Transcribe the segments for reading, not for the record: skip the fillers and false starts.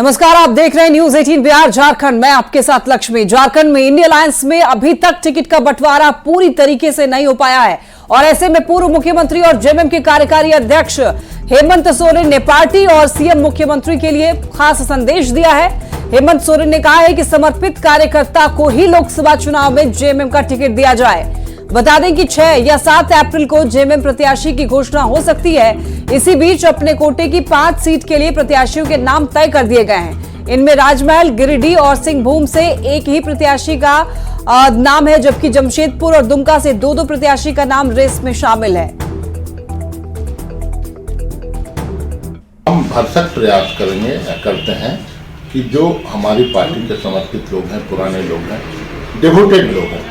नमस्कार, आप देख रहे हैं न्यूज 18 बिहार झारखंड। मैं आपके साथ लक्ष्मी। झारखंड में इंडिया अलायंस में अभी तक टिकट का बंटवारा पूरी तरीके से नहीं हो पाया है और ऐसे में पूर्व मुख्यमंत्री और जेएमएम के कार्यकारी अध्यक्ष हेमंत सोरेन ने पार्टी और सीएम मुख्यमंत्री के लिए खास संदेश दिया है। हेमंत सोरेन ने कहा है कि समर्पित कार्यकर्ता को ही लोकसभा चुनाव में जेएमएम का टिकट दिया जाए। बता दें कि 6 या 7 अप्रैल को जेएमएम प्रत्याशी की घोषणा हो सकती है। इसी बीच अपने कोटे की 5 सीट के लिए प्रत्याशियों के नाम तय कर दिए गए हैं। इनमें राजमहल, गिरिडीह और सिंहभूम से एक ही प्रत्याशी का नाम है, जबकि जमशेदपुर और दुमका से 2-2 प्रत्याशी का नाम रेस में शामिल है। हम भरसक प्रयास करते हैं कि जो हमारी पार्टी के समर्पित लोग हैं, पुराने लोग हैं, डिवोटेड लोग हैं,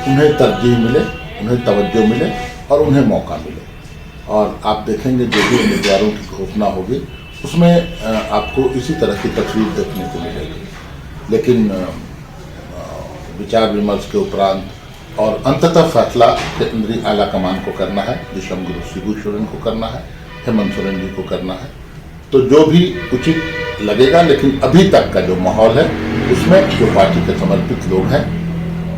उन्हें तरजीह मिले, उन्हें तवज्जो मिले और उन्हें मौका मिले। और आप देखेंगे जो भी उम्मीदवारों की घोषणा होगी उसमें आपको इसी तरह की तस्वीर देखने को मिलेगी। लेकिन विचार विमर्श के उपरांत और अंततः फैसला केंद्रीय आला कमान को करना है, विषम गुरु शिबू सोरेन को करना है, हेमंत सोरेन जी को करना है, तो जो भी उचित लगेगा। लेकिन अभी तक का जो माहौल है उसमें जो पार्टी के समर्पित लोग हैं,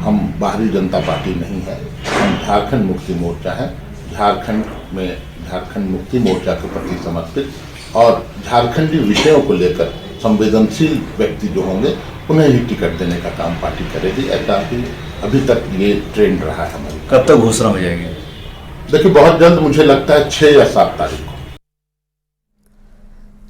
हम बाहरी जनता पार्टी नहीं है, हम झारखंड मुक्ति मोर्चा है। झारखंड में झारखंड मुक्ति मोर्चा के प्रति समर्पित और झारखंडी विषयों को लेकर संवेदनशील व्यक्ति जो होंगे उन्हें ही टिकट देने का काम पार्टी करेगी। ऐसा ही अभी तक ये ट्रेंड रहा है हमारी। कब तक घोषणा हो जाएगी? देखिए, बहुत जल्द, मुझे लगता है 6 या 7 तारीख को।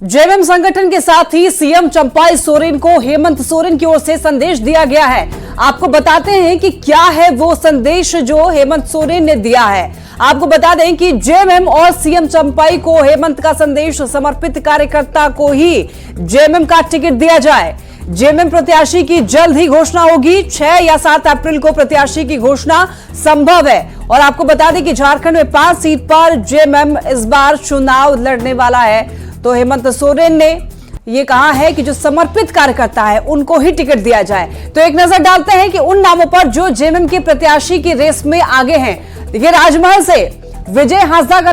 जेएमएम संगठन के साथ ही सीएम चंपाई सोरेन को हेमंत सोरेन की ओर से संदेश दिया गया है। आपको बताते हैं कि क्या है वो संदेश जो हेमंत सोरेन ने दिया है। आपको बता दें कि जेएमएम और सीएम चंपाई को हेमंत का संदेश, समर्पित कार्यकर्ता को ही जेएमएम का टिकट दिया जाए। जेएमएम प्रत्याशी की जल्द ही घोषणा होगी। 6 या 7 अप्रैल को प्रत्याशी की घोषणा संभव है। और आपको बता दें कि झारखंड में 5 सीट पर जेएमएम इस बार चुनाव लड़ने वाला है। तो हेमंत सोरेन ने ये कहा है कि जो समर्पित कार्यकर्ता है उनको ही टिकट दिया जाए। तो एक नजर डालते हैं कि उन नामों पर जो जेएमएम के प्रत्याशी की रेस में आगे हैं। देखिए, राजमहल से विजय हांसदा का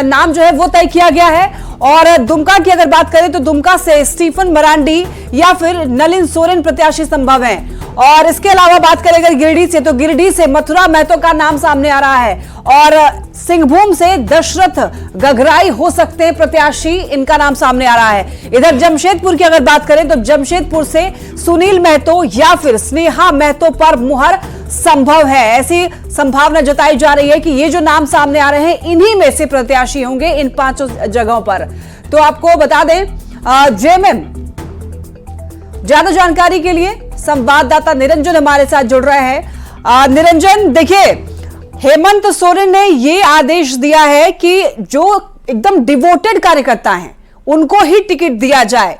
नाम जो है वो तय किया गया है। और दुमका की अगर बात करें तो दुमका से स्टीफन मरांडी या फिर नलिन सोरेन प्रत्याशी संभव हैं। और इसके अलावा बात करें अगर गिरिडीह से, तो गिरिडीह से मथुरा महतो का नाम सामने आ रहा है। और सिंहभूम से दशरथ गगराई हो सकते हैं प्रत्याशी, इनका नाम सामने आ रहा है। इधर जमशेदपुर की अगर बात करें तो जमशेदपुर से सुनील महतो या फिर स्नेहा महतो पर मुहर संभव है। ऐसी संभावना जताई जा रही है कि ये जो नाम सामने आ रहे हैं इन्हीं में से प्रत्याशी होंगे इन 5 जगहों पर। तो आपको बता दें, जेएमएम ज्यादा जानकारी के लिए संवाददाता निरंजन हमारे साथ जुड़ रहे हैं। निरंजन, देखिए, हेमंत सोरेन ने ये आदेश दिया है कि जो एकदम डिवोटेड कार्यकर्ता हैं उनको ही टिकट दिया जाए।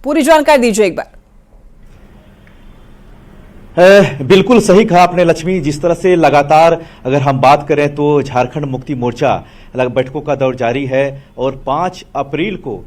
पूरी जानकारी दीजिए एक बार। बिल्कुल सही कहा आपने लक्ष्मी। जिस तरह से लगातार अगर हम बात करें तो झारखंड मुक्ति मोर्चा बैठकों का दौर जारी है और 5 अप्रैल को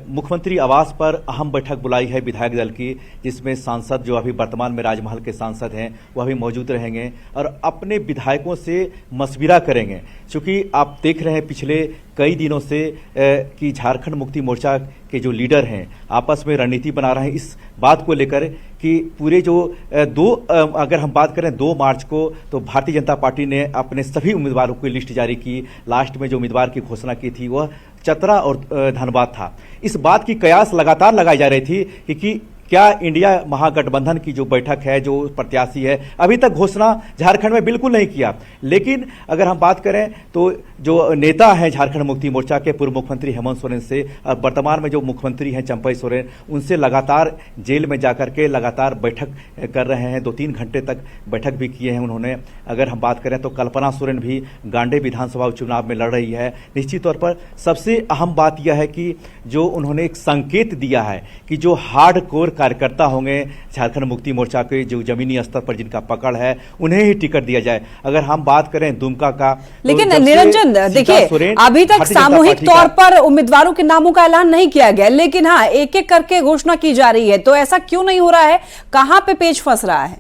मुख्यमंत्री आवास पर अहम बैठक बुलाई है विधायक दल की, जिसमें सांसद जो अभी वर्तमान में राजमहल के सांसद हैं वह भी मौजूद रहेंगे और अपने विधायकों से मशविरा करेंगे। क्योंकि आप देख रहे हैं पिछले कई दिनों से कि झारखंड मुक्ति मोर्चा के जो लीडर हैं आपस में रणनीति बना रहे हैं इस बात को लेकर कि पूरे जो अगर हम बात करें 2 मार्च को, तो भारतीय जनता पार्टी ने अपने सभी उम्मीदवारों की लिस्ट जारी की। लास्ट में जो उम्मीदवार की घोषणा की थी वह चतरा और धनबाद था। इस बात की कयास लगातार लगाई जा रही थी कि क्या इंडिया महागठबंधन की जो बैठक है, जो प्रत्याशी है, अभी तक घोषणा झारखंड में बिल्कुल नहीं किया। लेकिन अगर हम बात करें तो जो नेता हैं झारखंड मुक्ति मोर्चा के पूर्व मुख्यमंत्री हेमंत सोरेन से वर्तमान में जो मुख्यमंत्री हैं चंपाई सोरेन, उनसे लगातार जेल में जाकर के लगातार बैठक कर रहे हैं। 2-3 घंटे तक बैठक भी किए हैं उन्होंने। अगर हम बात करें तो कल्पना सोरेन भी गांडे विधानसभा उपचुनाव में लड़ रही है। निश्चित तौर पर सबसे अहम बात यह है कि जो उन्होंने एक संकेत दिया है कि जो हार्ड कोर कार्यकर्ता होंगे झारखंड मुक्ति मोर्चा के, जो जमीनी स्तर पर जिनका पकड़ है, उन्हें ही टिकट दिया जाए। अगर हम बात करें दुमका का, लेकिन निरंजन, देखिए, अभी तक सामूहिक तौर पर उम्मीदवारों के नामों का ऐलान नहीं किया गया, लेकिन हाँ, एक-एक करके घोषणा की जा रही है। तो ऐसा क्यों नहीं हो रहा है? कहां पे पेच फंस रहा है?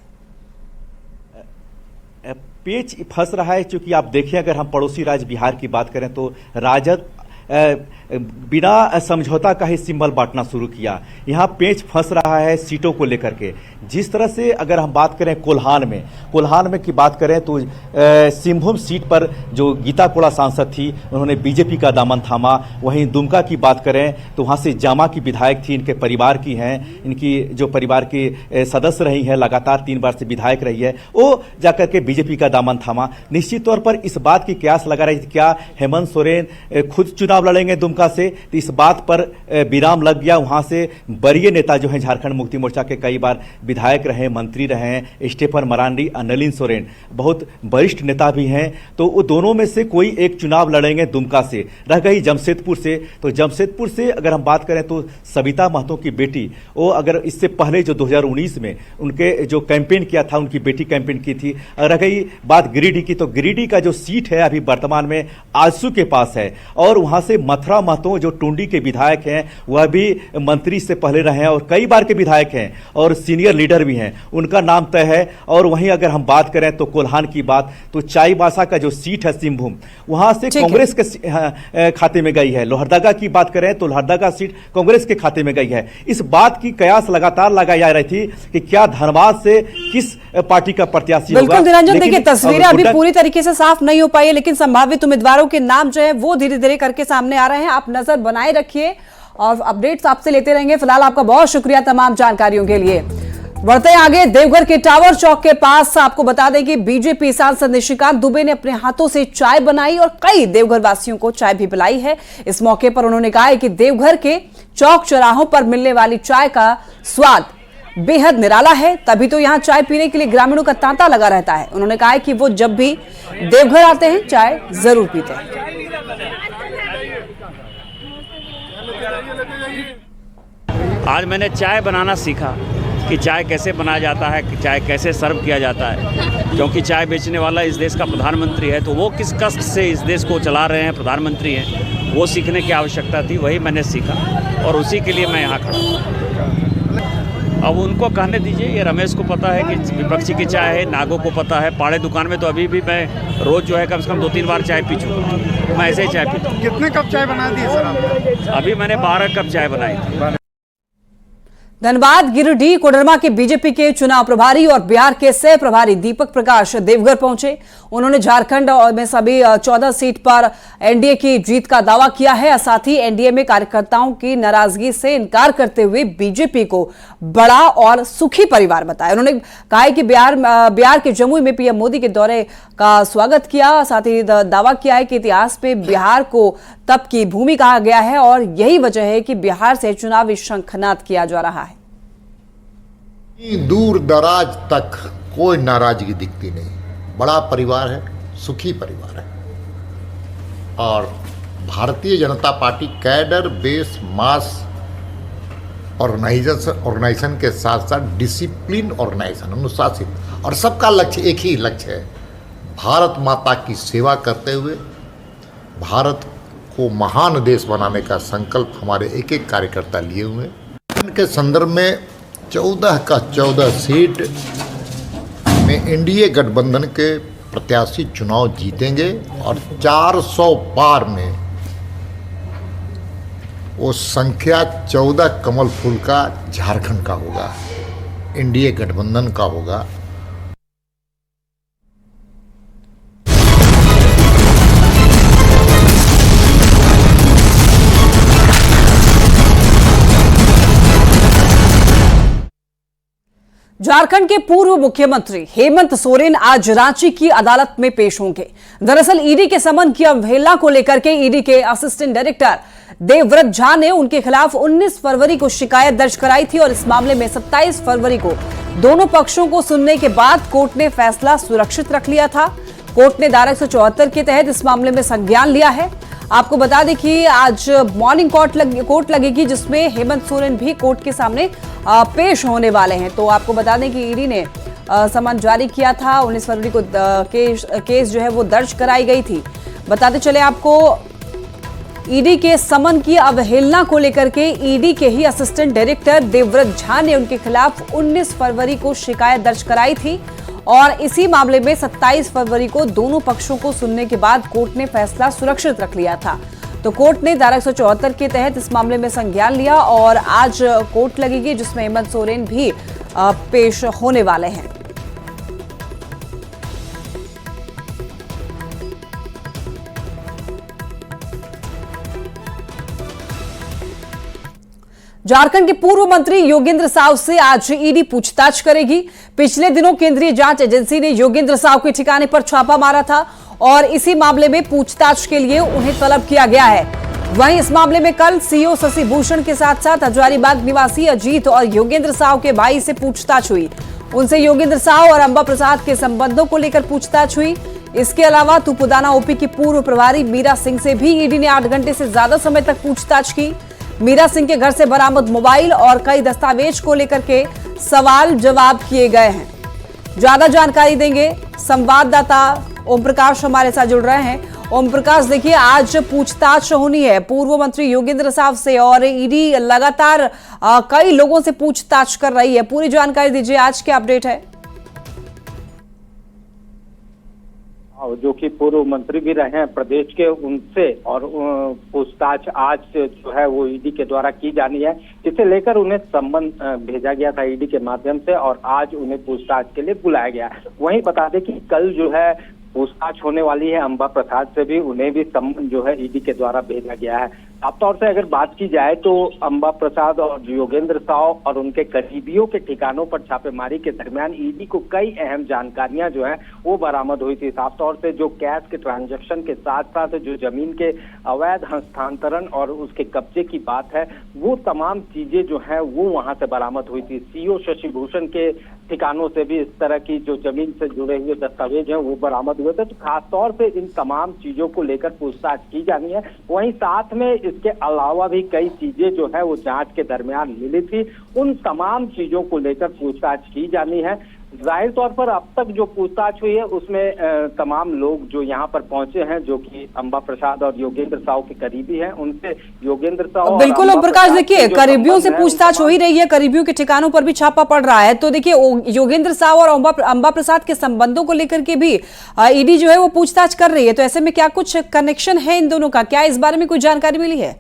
पेच फंस रहा है क्योंकि आप देखिए, अगर हम पड़ोसी राज्य बिहार की बात करें तो राजद बिना समझौता का ही सिंबल बांटना शुरू किया। यहाँ पेंच फंस रहा है सीटों को लेकर के। जिस तरह से अगर हम बात करें कोल्हान में की बात करें तो सिंहभूम सीट पर जो गीता कोड़ा सांसद थी उन्होंने बीजेपी का दामन थामा। वहीं दुमका की बात करें तो वहाँ से जामा की विधायक थी, इनके परिवार की हैं, इनकी जो परिवार के सदस्य रही हैं, लगातार 3 बार से विधायक रही है, वो जाकर के बीजेपी का दामन थामा। निश्चित तौर पर इस बात की कयास लगा रही थी क्या हेमंत सोरेन खुद चुनाव लड़ेंगे दुमका से, तो इस बात पर विराम लग गया। वहां से वरीय नेता जो हैं झारखंड मुक्ति मोर्चा के कई बार विधायक रहे, मंत्री रहे, स्टेफन मरांडी, नलिन सोरेन बहुत वरिष्ठ नेता भी हैं, तो वो दोनों में से कोई एक चुनाव लड़ेंगे दुमका से। रह गई जमशेदपुर से, तो जमशेदपुर से अगर हम बात करें तो सविता महतो की बेटी, वो अगर इससे पहले जो 2019 में उनके जो कैंपेन किया था, उनकी बेटी कैंपेन की थी। रह गई बात गिरिडीह की, तो गिरिडीह का जो सीट है अभी वर्तमान में आजसू के पास है, और वहां से मथुरा महतो जो टुंडी के विधायक हैं, वह भी मंत्री से पहले रहे हैं और कई बार के विधायक हैं और सीनियर लीडर भी हैं, उनका नाम तय है। और वहीं अगर हम बात करें तो कोल्हान की बात, तो चाईबासा का जो सीट है सिंहभूम, वहां से कांग्रेस के खाते में गई है। लोहरदगा की बात करें तो लोहरदगा सीट कांग्रेस के खाते में गई है। इस बात की कयास लगातार लगाई जा रही थी कि क्या धनबाद से किस पार्टी का प्रत्याशी होगा। बिल्कुल निरंजन, देखिए तस्वीरें अभी पूरी तरीके से साफ नहीं हो पाई है, लेकिन संभावित उम्मीदवारों के नाम जो है वो धीरे धीरे करके सामने आ रहे हैं। आप नजर बनाए रखिए और अपडेट्स आपसे लेते रहेंगे। फिलहाल आपका बहुत शुक्रिया तमाम जानकारियों के लिए। बढ़ते आगे, देवघर के टावर चौक के पास आपको बता दें कि बीजेपी सांसद निशिकांत दुबे ने अपने हाथों से चाय बनाई और कई देवघर वासियों को चाय भी पिलाई है। इस मौके पर उन्होंने कहा है कि देवघर के चौक चौराहों पर मिलने वाली चाय का स्वाद बेहद निराला है, तभी तो यहाँ चाय पीने के लिए ग्रामीणों का तांता लगा रहता है। उन्होंने कहा है कि वो जब भी देवघर आते हैं चाय जरूर पीते हैं। आज मैंने चाय बनाना सीखा कि चाय कैसे बनाया जाता है, कि चाय कैसे सर्व किया जाता है, क्योंकि चाय बेचने वाला इस देश का प्रधानमंत्री है, तो वो किस कष्ट से इस देश को चला रहे हैं, प्रधानमंत्री हैं, वो सीखने की आवश्यकता थी। वही मैंने सीखा और उसी के लिए मैं यहाँ खड़ा हूँ। अब उनको कहने दीजिए, ये रमेश को पता है कि विपक्षी की चाय है, नागो को पता है, पाड़े दुकान में तो अभी भी मैं रोज़ जो है कम से कम 2-3 बार चाय पी चुका हूँ। मैं ऐसे ही चाय पीता हूँ। कितने कप चाय बना दी है सर आपने? अभी मैंने 12 कप चाय बनाई थी। धनबाद, गिरिडीह, कोडरमा के बीजेपी के चुनाव प्रभारी और बिहार के सह प्रभारी दीपक प्रकाश देवघर पहुंचे। उन्होंने झारखंड में सभी 14 सीट पर एनडीए की जीत का दावा किया है। साथ ही एनडीए में कार्यकर्ताओं की नाराजगी से इनकार करते हुए बीजेपी को बड़ा और सुखी परिवार बताया। उन्होंने कहा है कि बिहार के जमुई में पीएम मोदी के दौरे का स्वागत किया। साथ ही दावा किया है कि इतिहास में बिहार को तप की भूमि कहा गया है और यही वजह है कि बिहार से चुनावी शंखनाद किया जा रहा है। दूर दराज तक कोई नाराजगी दिखती नहीं, बड़ा परिवार है, सुखी परिवार है। और Bharatiya Janata party cadre base मास ऑर्गेनाइजेशन के साथ साथ डिसिप्लिन ऑर्गेनाइजेशन, अनुशासित, और सबका लक्ष्य एक ही लक्ष्य है, भारत माता की सेवा करते हुए भारत को महान देश बनाने का संकल्प हमारे एक एक कार्यकर्ता लिए हुए हैं। इनके संदर्भ में 14 का 14 सीट में एनडीए गठबंधन के प्रत्याशी चुनाव जीतेंगे और 400 पार में वो संख्या 14 कमल फूल का झारखंड का होगा, एनडीए गठबंधन का होगा। झारखंड के पूर्व मुख्यमंत्री हेमंत सोरेन आज रांची की अदालत में पेश होंगे। दरअसल ईडी के समन की अवहेलना को लेकर के ईडी के असिस्टेंट डायरेक्टर देवव्रत झा ने उनके खिलाफ 19 फरवरी को शिकायत दर्ज कराई थी और इस मामले में 27 फरवरी को दोनों पक्षों को सुनने के बाद कोर्ट ने फैसला सुरक्षित रख लिया था। कोर्ट ने धारा 174 के तहत इस मामले में संज्ञान लिया है। आपको बता दें कि आज मॉर्निंग कोर्ट लगेगी जिसमें हेमंत सोरेन भी कोर्ट के सामने पेश होने वाले हैं। तो आपको बता दें कि ईडी ने समन जारी किया था, 19 फरवरी को केस जो है वो दर्ज कराई गई थी। बताते चले आपको, ईडी के समन की अवहेलना को लेकर के ईडी के ही असिस्टेंट डायरेक्टर देवव्रत झा ने उनके खिलाफ 19 फरवरी को शिकायत दर्ज कराई थी और इसी मामले में 27 फरवरी को दोनों पक्षों को सुनने के बाद कोर्ट ने फैसला सुरक्षित रख लिया था। तो कोर्ट ने धारा 174 के तहत इस मामले में संज्ञान लिया और आज कोर्ट लगेगी जिसमें हेमंत सोरेन भी पेश होने वाले हैं। झारखंड के पूर्व मंत्री योगेंद्र साव से आज ईडी पूछताछ करेगी। पिछले दिनों केंद्रीय जांच एजेंसी ने योगेंद्र साव के ठिकाने पर छापा मारा था और इसी मामले में पूछताछ के लिए उन्हें तलब किया गया है। वहीं इस मामले में कल सीओ शशि भूषण के साथ साथ हजारीबाग निवासी अजीत और योगेंद्र साव के भाई से पूछताछ हुई। उनसे योगेंद्र साव और अंबा प्रसाद के संबंधों को लेकर पूछताछ हुई। इसके अलावा तुपुदाना ओपी की पूर्व प्रभारी मीरा सिंह से भी ईडी ने 8 घंटे से ज्यादा समय तक पूछताछ की। मीरा सिंह के घर से बरामद मोबाइल और कई दस्तावेज को लेकर के सवाल जवाब किए गए हैं। ज्यादा जानकारी देंगे संवाददाता ओम प्रकाश हमारे साथ जुड़ रहे हैं। ओम प्रकाश, देखिए आज पूछताछ होनी है पूर्व मंत्री योगेंद्र साव से और ईडी लगातार कई लोगों से पूछताछ कर रही है। पूरी जानकारी दीजिए, आज क्या अपडेट है? जो कि पूर्व मंत्री भी रहे हैं प्रदेश के, उनसे और पूछताछ आज जो है वो ईडी के द्वारा की जानी है, जिसे लेकर उन्हें सम्मन भेजा गया था ईडी के माध्यम से और आज उन्हें पूछताछ के लिए बुलाया गया। वहीं बता दें कि कल जो है पूछताछ होने वाली है अंबा प्रसाद से भी, उन्हें भी सम्मन जो है ईडी के द्वारा भेजा गया है। साफ तौर से अगर बात की जाए तो अंबा प्रसाद और योगेंद्र साव और उनके करीबियों के ठिकानों पर छापेमारी के दरमियान ईडी को कई अहम जानकारियां जो है वो बरामद हुई थी। साफ तौर से जो कैश के ट्रांजैक्शन के साथ साथ जो जमीन के अवैध हस्तांतरण और उसके कब्जे की बात है, वो तमाम चीजें जो है वो वहां से बरामद हुई थी। सीओ शशि भूषण के ठिकानों से भी इस तरह की जो जमीन से जुड़े हुए दस्तावेज हैं वो बरामद हुए थे। तो खासतौर से इन तमाम चीजों को लेकर पूछताछ की जानी है। वहीं साथ में इसके अलावा भी कई चीजें जो है वो जांच के दरमियान मिली थी, उन तमाम चीजों को लेकर पूछताछ की जानी है। जाहिर तौर पर अब तक जो पूछताछ हुई है उसमें तमाम लोग जो यहाँ पर पहुंचे हैं, जो कि अंबा प्रसाद और योगेंद्र साव के करीबी हैं, उनसे योगेंद्र साव बिल्कुल ओम प्रकाश, देखिए करीबियों से पूछताछ हो ही रही है, करीबियों के ठिकानों पर भी छापा पड़ रहा है। तो देखिए योगेंद्र साव और अंबा प्रसाद के संबंधों को लेकर के भी ईडी जो है वो पूछताछ कर रही है। तो ऐसे में क्या कुछ कनेक्शन है इन दोनों का? क्या इस बारे में कुछ जानकारी मिली है?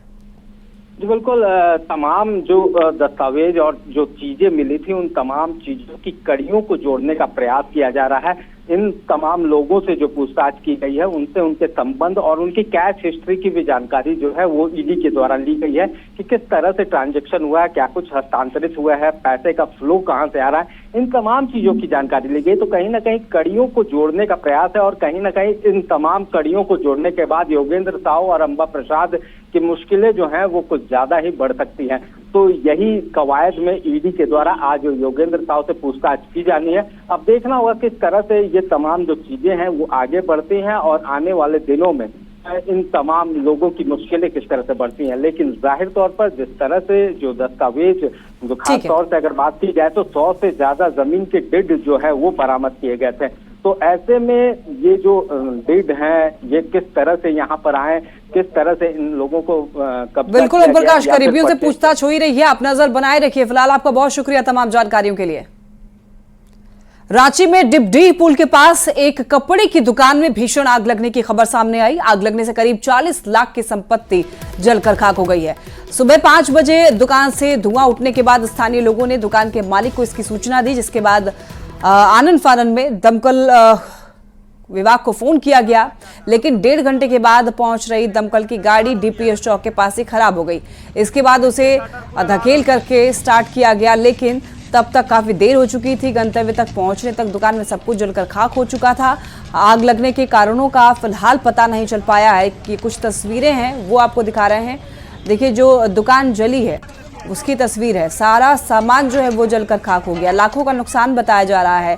जी बिल्कुल, तमाम जो दस्तावेज और जो चीजें मिली थी उन तमाम चीजों की कड़ियों को जोड़ने का प्रयास किया जा रहा है। इन तमाम लोगों से जो पूछताछ की गई है उनसे उनके संबंध और उनकी कैश हिस्ट्री की भी जानकारी जो है वो ईडी के द्वारा ली गई है कि किस तरह से ट्रांजैक्शन हुआ है, क्या कुछ हस्तांतरित हुआ है, पैसे का फ्लो कहां से आ रहा है, इन तमाम चीजों की जानकारी ली गई। तो कहीं ना कहीं कड़ियों को जोड़ने का प्रयास है और कहीं ना कहीं इन तमाम कड़ियों को जोड़ने के बाद योगेंद्र साव और अंबा प्रसाद की मुश्किलें जो हैं वो कुछ ज्यादा ही बढ़ सकती हैं। तो यही कवायद में ईडी के द्वारा आज योगेंद्र साव से पूछताछ की जानी है। अब देखना होगा किस तरह से ये तमाम जो चीजें हैं वो आगे बढ़ती हैं और आने वाले दिनों में इन तमाम लोगों की मुश्किलें किस तरह से बढ़ती हैं। लेकिन जाहिर तौर पर जिस तरह से जो दस्तावेज जो खास तौर से अगर बात की जाए तो 100 से ज्यादा जमीन के डिड जो है वो बरामद किए गए थे। तो ऐसे में ये जो डिड हैं ये किस तरह से यहाँ पर आए, किस तरह से इन लोगों को कब्जा बिल्कुल ओम प्रकाश, करीबियों से पूछताछ हो ही रही है, आप नजर बनाए रखिए। फिलहाल आपका बहुत शुक्रिया तमाम जानकारियों के लिए। रांची में डिबडीह पुल के पास एक कपड़े की दुकान में भीषण आग लगने की खबर सामने आई। आग लगने से करीब 40 लाख की संपत्ति जलकर खाक हो गई है। सुबह 5 बजे दुकान से धुआं उठने के बाद स्थानीय लोगों ने दुकान के मालिक को इसकी सूचना दी, जिसके बाद आनन फानन में दमकल विभाग को फोन किया गया, लेकिन 1.5 घंटे के बाद पहुंच रही दमकल की गाड़ी डीपीएस चौक के पास ही खराब हो गई। इसके बाद उसे धकेल करके स्टार्ट किया गया, लेकिन तब तक काफी देर हो चुकी थी। गंतव्य तक पहुंचने तक दुकान में सब कुछ जलकर खाक हो चुका था। आग लगने के कारणों का फिलहाल पता नहीं चल पाया है। कि कुछ तस्वीरें हैं वो आपको दिखा रहे हैं। देखिए जो दुकान जली है उसकी तस्वीर है। सारा सामान जो है वो जलकर खाक हो गया। लाखों का नुकसान बताया जा रहा है।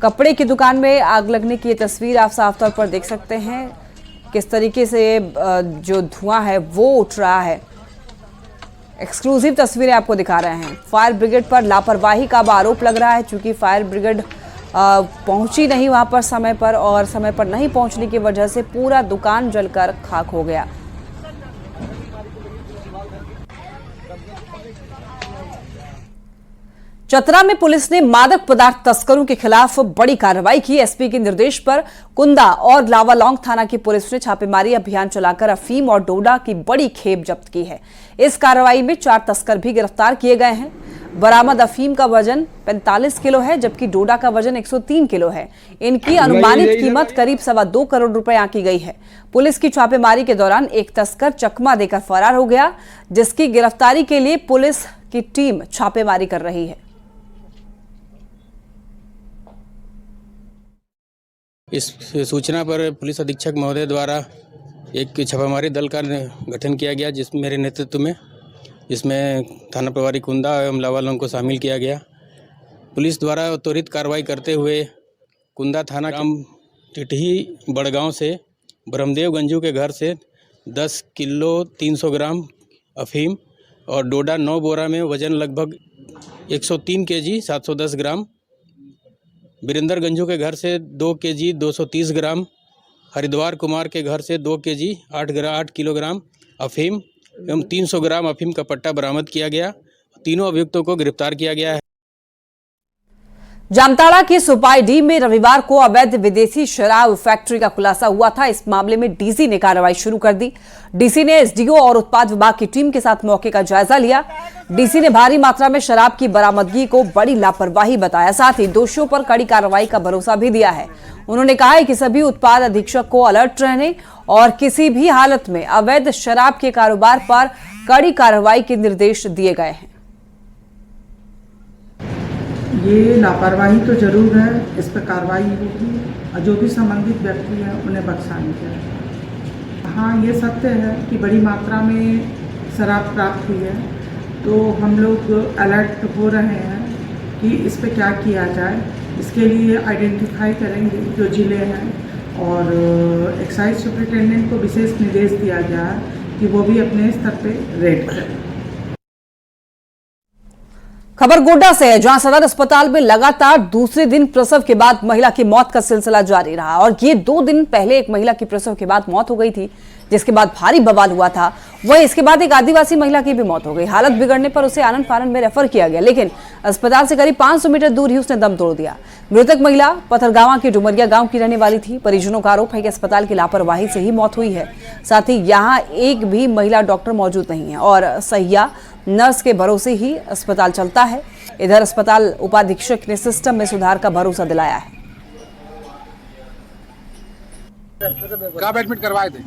कपड़े की दुकान में आग लगने की ये तस्वीर आप साफ तौर पर देख सकते हैं, किस तरीके से जो धुआं है वो उठ रहा है। एक्सक्लूसिव तस्वीरें आपको दिखा रहे हैं। फायर ब्रिगेड पर लापरवाही का आरोप लग रहा है, क्योंकि फायर ब्रिगेड पहुंची नहीं वहां पर समय पर, और समय पर नहीं पहुंचने की वजह से पूरा दुकान जलकर खाक हो गया। चतरा में पुलिस ने मादक पदार्थ तस्करों के खिलाफ बड़ी कार्रवाई की। एसपी के निर्देश पर कुंदा और लावालौंग थाना की पुलिस ने छापेमारी अभियान चलाकर अफीम और डोडा की बड़ी खेप जब्त की है। इस कार्रवाई में 4 तस्कर भी गिरफ्तार किए गए हैं। बरामद अफीम का वजन 45 किलो है, जबकि डोडा का वजन 103 किलो है। इनकी अनुमानित कीमत करीब 2.25 करोड़ रुपए आंकी गई है। पुलिस की छापेमारी के दौरान एक तस्कर चकमा देकर फरार हो गया, जिसकी गिरफ्तारी के लिए पुलिस की टीम छापेमारी कर रही है। इस सूचना पर पुलिस अधीक्षक महोदय द्वारा एक छापामारी दल का गठन किया गया, जिसमें मेरे नेतृत्व में, जिसमें थाना प्रभारी कुंदा एवं लावालौंग को शामिल किया गया। पुलिस द्वारा त्वरित कार्रवाई करते हुए कुंदा थाना ग्राम टिटही बड़गांव से ब्रह्मदेव गंजू के घर से 10 किलो 300 ग्राम अफीम और डोडा 9 बोरा में वजन लगभग 103 केजी 710 ग्राम, वीरेंद्र गंजू के घर से 2 केजी 230 ग्राम, हरिद्वार कुमार के घर से 2 केजी 8 किलोग्राम अफीम एवं 300 ग्राम अफीम का पट्टा बरामद किया गया। तीनों अभियुक्तों को गिरफ्तार किया गया है। जामताड़ा के सुपाईडीह में रविवार को अवैध विदेशी शराब फैक्ट्री का खुलासा हुआ था। इस मामले में डीसी ने कार्रवाई शुरू कर दी। डीसी ने एसडीओ और उत्पाद विभाग की टीम के साथ मौके का जायजा लिया। डीसी ने भारी मात्रा में शराब की बरामदगी को बड़ी लापरवाही बताया, साथ ही दोषियों पर कड़ी कार्रवाई का भरोसा भी दिया है। उन्होंने कहा है कि सभी उत्पाद अधीक्षक को अलर्ट रहने और किसी भी हालत में अवैध शराब के कारोबार पर कड़ी कार्रवाई के निर्देश दिए गए हैं। ये लापरवाही तो जरूर है, इस पर कार्रवाई होगी और जो भी संबंधित व्यक्ति हैं उन्हें बख्शा नहीं जाएगा। हाँ, ये सत्य है कि बड़ी मात्रा में शराब प्राप्त हुई है, तो हम लोग अलर्ट हो रहे हैं कि इस पर क्या किया जाए। इसके लिए आइडेंटिफाई करेंगे जो जिले हैं और एक्साइज सुपरिटेंडेंट को विशेष निर्देश दिया गया है कि वो भी अपने स्तर पर रेड करें। खबर गोड्डा से है, जहां सदर अस्पताल में लगातार दूसरे दिन प्रसव के बाद महिला की मौत का सिलसिला जारी रहा और ये 2 दिन पहले एक महिला की प्रसव के बाद मौत हो गई थी, जिसके बाद भारी बवाल हुआ था। वहीं इसके बाद एक आदिवासी महिला की भी मौत हो गई। हालत बिगड़ने पर उसे आनंद फानंद में रेफर किया गया, लेकिन अस्पताल से करीब 500 मीटर दूर ही उसने दम तोड़ दिया। मृतक महिला पथरगांवा के डुमरिया गांव की रहने वाली थी। परिजनों का आरोप है कि अस्पताल की लापरवाही से ही मौत हुई है। साथ ही यहाँ एक भी महिला डॉक्टर मौजूद नहीं है और सहिया नर्स के भरोसे ही अस्पताल चलता है। इधर अस्पताल उपाधीक्षक ने सिस्टम में सुधार का भरोसा दिलाया है। कब एडमिट करवाए थे?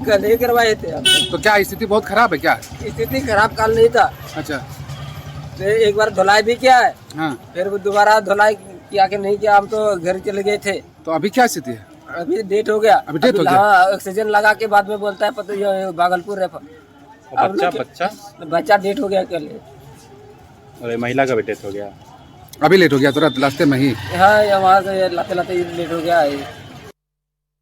कल ही करवाए थे। तो क्या स्थिति बहुत खराब है? क्या स्थिति खराब काल नहीं था। अच्छा, तो एक बार धुलाई भी किया है। हाँ। फिर दोबारा धुलाई किया कि नहीं किया, हम तो घर चले गए थे। तो अभी क्या स्थिति है? अभी डेट हो गया। अभी डेट हो गया? हाँ, ऑक्सीजन लगा के बाद में बोलता है पता ये भागलपुर रेफर। बच्चा डेट हो गया कल। और महिला का भी डेथ हो गया। अभी लेट हो गया तुरंत रास्ते में ही? हाँ, वहाँ से लाते लाते लेट हो गया।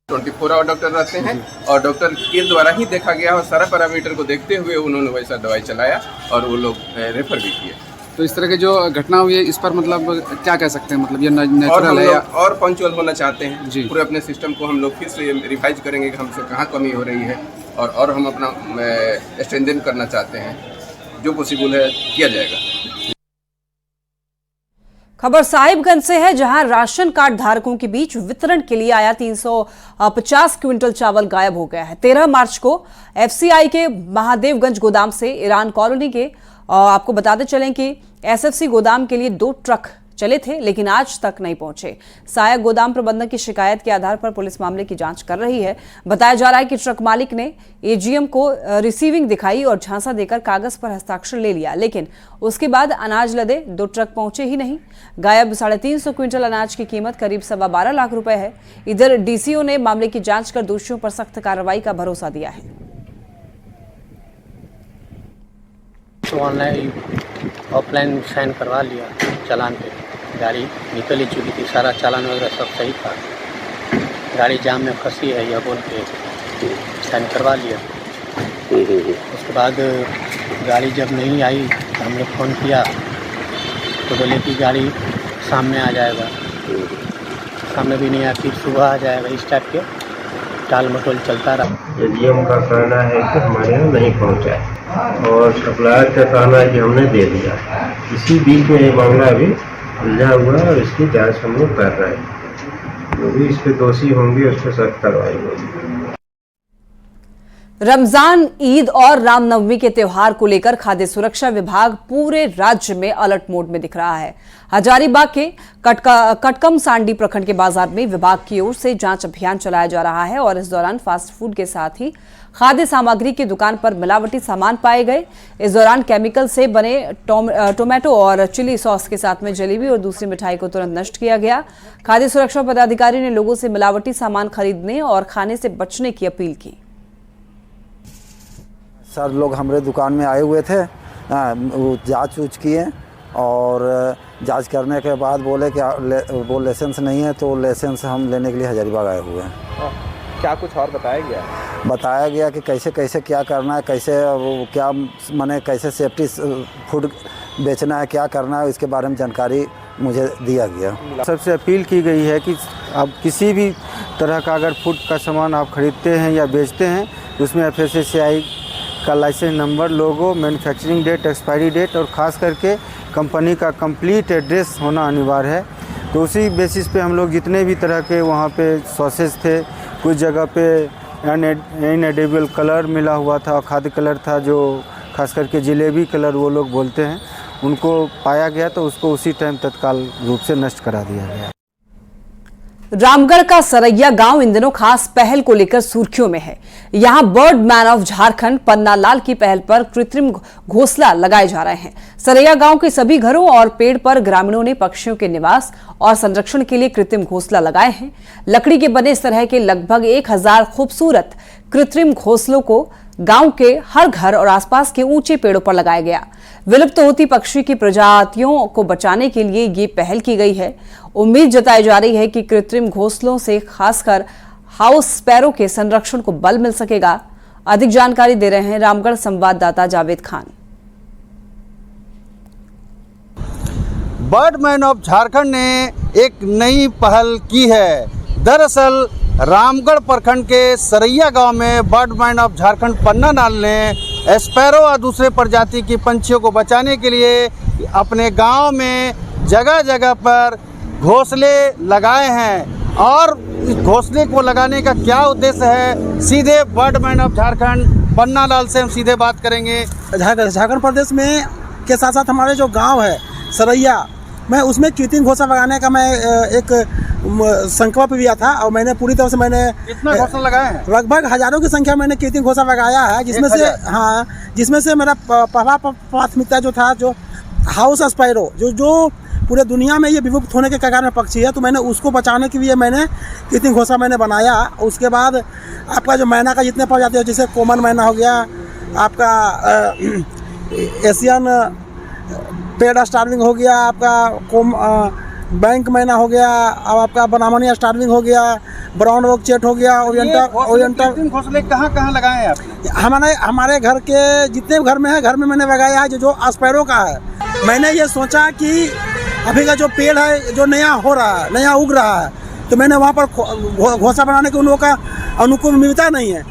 24 आवर डॉक्टर रहते हैं और डॉक्टर के द्वारा ही देखा गया और सारा पैरामीटर को देखते हुए उन्होंने वैसा दवाई चलाया और वो लोग रेफर भी किए। तो इस तरह की जो घटना हुई है इस पर मतलब क्या कह सकते हैं, मतलब ये नेचुरल है और पंक्चुअल होना चाहते हैं जी। पूरे अपने सिस्टम को हम लोग फिर से रिवाइज करेंगे कि हमसे कहाँ कमी हो रही है और हम अपना स्ट्रेंथन करना चाहते हैं। जो पॉसिबल है किया जाएगा। खबर साहिबगंज से है, जहां राशन कार्ड धारकों के बीच वितरण के लिए आया 350 क्विंटल चावल गायब हो गया है। 13 मार्च को एफसीआई के महादेवगंज गोदाम से ईरान कॉलोनी के आपको बताते चलें कि एसएफसी गोदाम के लिए 2 ट्रक चले थे, लेकिन आज तक नहीं पहुंचे। सहायक गोदाम प्रबंधक की शिकायत के आधार पर पुलिस मामले की जांच कर रही है। बताया जा रहा है कि ट्रक मालिक ने एजीएम को रिसीविंग दिखाई और झांसा देकर कागज पर हस्ताक्षर ले लिया, लेकिन उसके बाद अनाज लदे 2 ट्रक पहुंचे ही नहीं। गायब 350 क्विंटल अनाज की कीमत करीब 12.25 लाख रुपए है। इधर डीसीओ ने मामले की जांच कर दोषियों पर सख्त कार्रवाई का भरोसा दिया है। तो ऑनलाइन ऑफलाइन साइन करवा लिया चालान पे, गाड़ी निकल ही चुकी थी, सारा चालान वगैरह सब सही था। गाड़ी जाम में फंसी है यह बोल के साइन करवा लिया। उसके बाद गाड़ी जब नहीं आई तो हमने फ़ोन किया तो बोले कि गाड़ी शाम में आ जाएगा। शाम में भी नहीं आया, फिर सुबह आ जाएगा। इस टाइप के टाल मटोल चलता रहा। एजीएम का कहना है कि हमारे यहाँ नहीं पहुँचा है। और सप्लायर का कहना है कि हमने दे दिया। इसी बीच में ये मामला अभी उलझा हुआ है और इसकी जांच हम लोग कर रहे हैं। जो भी इस पे दोषी होंगे उस पर सख्त कार्रवाई होगी। रमजान, ईद और रामनवमी के त्योहार को लेकर खाद्य सुरक्षा विभाग पूरे राज्य में अलर्ट मोड में दिख रहा है। हजारीबाग के कटकम सांडी प्रखंड के बाजार में विभाग की ओर से जांच अभियान चलाया जा रहा है और इस दौरान फास्ट फूड के साथ ही खाद्य सामग्री की दुकान पर मिलावटी सामान पाए गए। इस दौरान केमिकल से बने टोमेटो और चिली सॉस के साथ में जलेबी और दूसरी मिठाई को तुरंत नष्ट किया गया। खाद्य सुरक्षा पदाधिकारी ने लोगों से मिलावटी सामान खरीदने और खाने से बचने की अपील की। सर लोग हमारे दुकान में आए हुए थे, वो जांच ऊँच किए और जांच करने के बाद बोले कि वो लाइसेंस नहीं है, तो लाइसेंस हम लेने के लिए हजारीबाग आए हुए हैं। क्या कुछ और बताया गया? बताया गया कि कैसे कैसे क्या करना है, कैसे वो क्या माने कैसे सेफ्टी फूड बेचना है, क्या करना है, इसके बारे में जानकारी मुझे दिया गया। सबसे अपील की गई है कि आप किसी भी तरह का अगर फूड का सामान आप खरीदते हैं या बेचते हैं तो उसमें FSSAI का लाइसेंस नंबर, लोगो, मैन्युफैक्चरिंग डेट, एक्सपायरी डेट और ख़ास करके कंपनी का कंप्लीट एड्रेस होना अनिवार्य है। तो उसी बेसिस पे हम लोग जितने भी तरह के वहाँ पे सॉसेज थे, कुछ जगह पे इनएडिबल कलर मिला हुआ था, खाद्य कलर था जो खास करके जलेबी कलर वो लोग बोलते हैं, उनको पाया गया तो उसको उसी टाइम तत्काल रूप से नष्ट करा दिया गया। रामगढ़ का सरैया गांव इन दिनों खास पहल को लेकर सुर्खियों में है। यहां bird man of Jharkhand Panna Lal की पहल पर कृत्रिम घोंसला लगाए जा रहे हैं। सरैया गांव के सभी घरों और पेड़ पर ग्रामीणों ने पक्षियों के निवास और संरक्षण के लिए कृत्रिम घोंसला लगाए हैं। लकड़ी के बने इस तरह के लगभग 1000 खूबसूरत कृत्रिम घोंसलों को गांव के हर घर और आसपास के ऊंचे पेड़ों पर लगाया गया। विलुप्त होती पक्षी की प्रजातियों को बचाने के लिए ये पहल की गई है। उम्मीद जताई जा रही है कि कृत्रिम घोंसलों से खासकर हाउस स्पैरो के संरक्षण को बल मिल सकेगा। अधिक जानकारी दे रहे हैं रामगढ़ संवाददाता जावेद खान। बर्डमैन ऑफ झारखंड ने एक नई पहल की है। दरअसल रामगढ़ प्रखंड के सरैया गांव में बर्डमैन ऑफ झारखंड पन्ना लाल ने स्पैरो और दूसरे प्रजाति की पंछियों को बचाने के लिए अपने गांव में जगह जगह पर घोंसले लगाए हैं। और इस घोंसले को लगाने का क्या उद्देश्य है, सीधे बर्डमैन ऑफ झारखंड पन्ना लाल से हम सीधे बात करेंगे। झारखंड प्रदेश में के साथ साथ हमारे जो गांव है सरैया, मैं उसमें कृत्रिम घोंसला लगाने का मैं एक संकल्प लिया था और मैंने पूरी तरह से कितना घोंसला लगाए हैं? लगभग हजारों की संख्या मैंने कृत्रिम घोंसला लगाया है, जिसमें से मेरा पहला प्राथमिकता जो था, जो हाउस स्पैरो जो पूरे दुनिया में ये विलुप्त होने के कगार में पक्षी है, तो मैंने उसको बचाने के लिए मैंने कृत्रिम घोंसला मैंने बनाया। उसके बाद आपका जो मैना का जितने प्रजाति है, जैसे कॉमन मैना हो गया, आपका एशियन पेड स्टार्विंग हो गया, आपका बैंक मैना हो गया, अब आपका बनामनी स्टार्विंग हो गया, ब्राउन वॉक चेट हो गया, ओरिएंटल। घोंसले कहाँ लगाए हैं आप? हमारे घर के जितने घर में है, घर में मैंने लगाया है जो स्पैरो का है। मैंने ये सोचा कि अभी का जो पेड़ है जो नया हो रहा है, नया उग रहा है, तो मैंने वहाँ पर घोंसला बनाने के उन लोगों का अनुकूल मिलता नहीं है,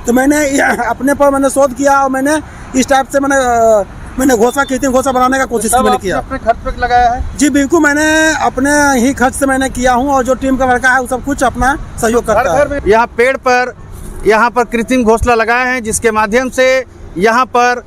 तो मैंने अपने पर मैंने शोध किया और मैंने इस टाइप से मैंने घोंसला कृत्रिम घोंसला बनाने का कोशिश मैंने किया। अपने खर्च पे लगाया है? जी बिल्कुल, मैंने अपने ही खर्च से मैंने किया हूँ और जो टीम का लड़का है वो सब कुछ अपना सहयोग करता है। यहाँ पेड़ पर यहाँ पर कृत्रिम घोंसला लगाए हैं, जिसके माध्यम से यहाँ पर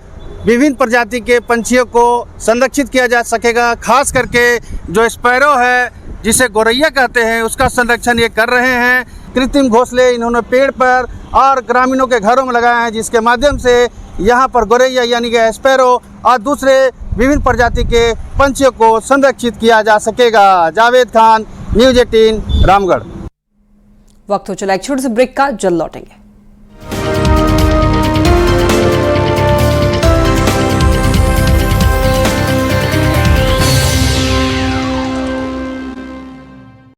विभिन्न प्रजाति के पंछियों को संरक्षित किया जा सकेगा। खास करके जो स्पैरो है, जिसे गोरैया कहते हैं, उसका संरक्षण ये कर रहे हैं। कृत्रिम घोंसले इन्होंने पेड़ पर और ग्रामीणों के घरों में लगाए हैं, जिसके माध्यम से यहाँ पर गोरैया यानी कि स्पैरो और दूसरे विभिन्न प्रजाति के पंछियों को संरक्षित किया जा सकेगा। जावेद खान, न्यूज़ 18 रामगढ़। वक्त हो चला एक छोटे से ब्रेक का, जल्द लौटेंगे।